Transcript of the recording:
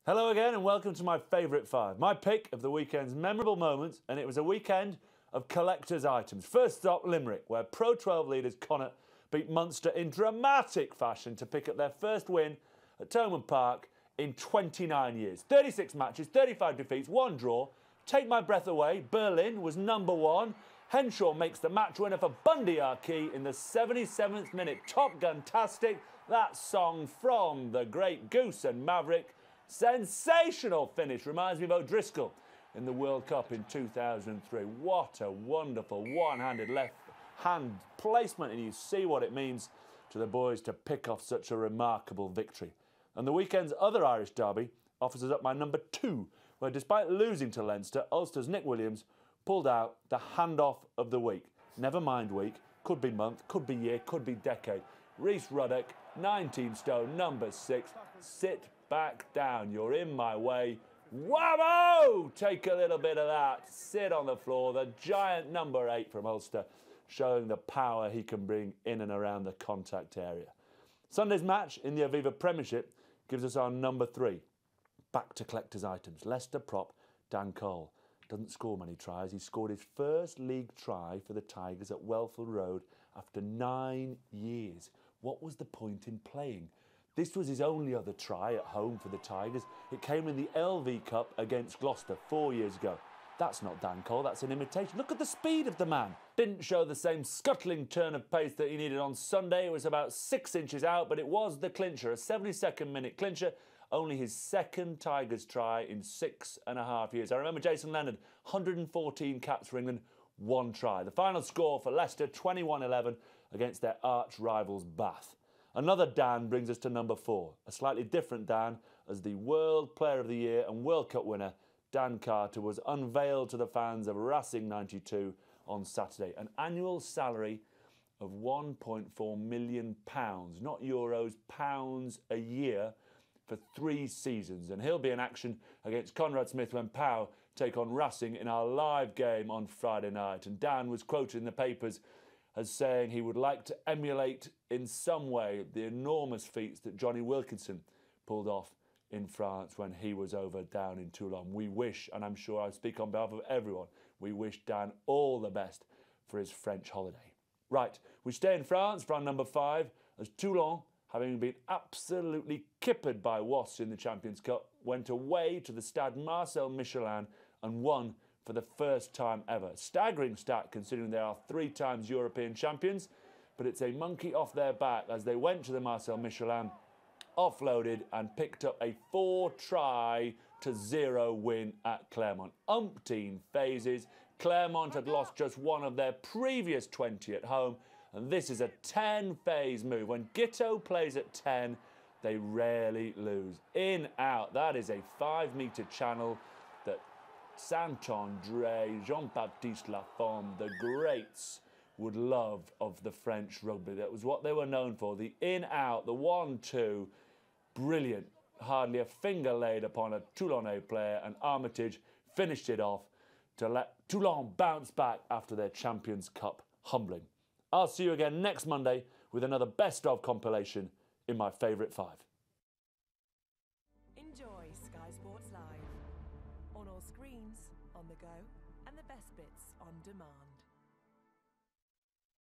Hello again and welcome to my favourite five. My pick of the weekend's memorable moments, and it was a weekend of collector's items. First stop, Limerick, where Pro 12 leaders Connacht beat Munster in dramatic fashion to pick up their first win at Thomond Park in 29 years. 36 matches, 35 defeats, 1 draw. Take my breath away, Berlin was number 1. Henshaw makes the match winner for Bundy Arkey in the 77th minute. Top Gun-tastic, that song from the great Goose and Maverick. Sensational finish, reminds me of O'Driscoll in the World Cup in 2003. What a wonderful one-handed left-hand placement, and you see what it means to the boys to pick off such a remarkable victory. And the weekend's other Irish derby offers us up my number 2, where despite losing to Leinster, Ulster's Nick Williams pulled out the handoff of the week. Never mind week, could be month, could be year, could be decade. Rhys Ruddock, 19 stone, number 6, sit back down, you're in my way. Whammo! Take a little bit of that, sit on the floor. The giant number 8 from Ulster, showing the power he can bring in and around the contact area. Sunday's match in the Aviva Premiership gives us our number 3. Back to collector's items. Leicester prop Dan Cole doesn't score many tries. He scored his first league try for the Tigers at Welford Road after 9 years. What was the point in playing? This was his only other try at home for the Tigers. It came in the LV Cup against Gloucester 4 years ago. That's not Dan Cole, that's an imitation. Look at the speed of the man. Didn't show the same scuttling turn of pace that he needed on Sunday. It was about 6 inches out, but it was the clincher, a 72nd minute clincher. Only his second Tigers try in 6.5 years. I remember Jason Leonard, 114 caps for England, 1 try. The final score for Leicester, 21-11 against their arch rivals Bath. Another Dan brings us to number 4, a slightly different Dan, as the World Player of the Year and World Cup winner Dan Carter was unveiled to the fans of Racing 92 on Saturday. An annual salary of £1.4 million, not euros, pounds a year for 3 seasons. And he'll be in action against Conrad Smith when Pau take on Racing in our live game on Friday night. And Dan was quoted in the papers as saying he would like to emulate in some way the enormous feats that Johnny Wilkinson pulled off in France when he was over down in Toulon. We wish, and I'm sure I speak on behalf of everyone, we wish Dan all the best for his French holiday. Right, we stay in France for our number 5 as Toulon, having been absolutely kippered by Wasps in the Champions Cup, went away to the Stade Marcel Michelin and won for the first time ever. Staggering stat considering they are 3 times European champions, but it's a monkey off their back as they went to the Marcel Michelin, offloaded and picked up a 4-try-0 win at Clermont. Umpteen phases. Clermont had lost just one of their previous 20 at home, and this is a 10-phase move. When Giteau plays at 10, they rarely lose. In, out, that is a 5-metre channel that Saint-André, Jean-Baptiste Lafont, the greats, would love of the French rugby. That was what they were known for. The in-out, the 1-2, brilliant. Hardly a finger laid upon a Toulonnais player, and Armitage finished it off to let Toulon bounce back after their Champions Cup humbling. I'll see you again next Monday with another best of compilation in my favourite 5. Enjoy Sky Sports Live on all screens, on the go, and the best bits on demand.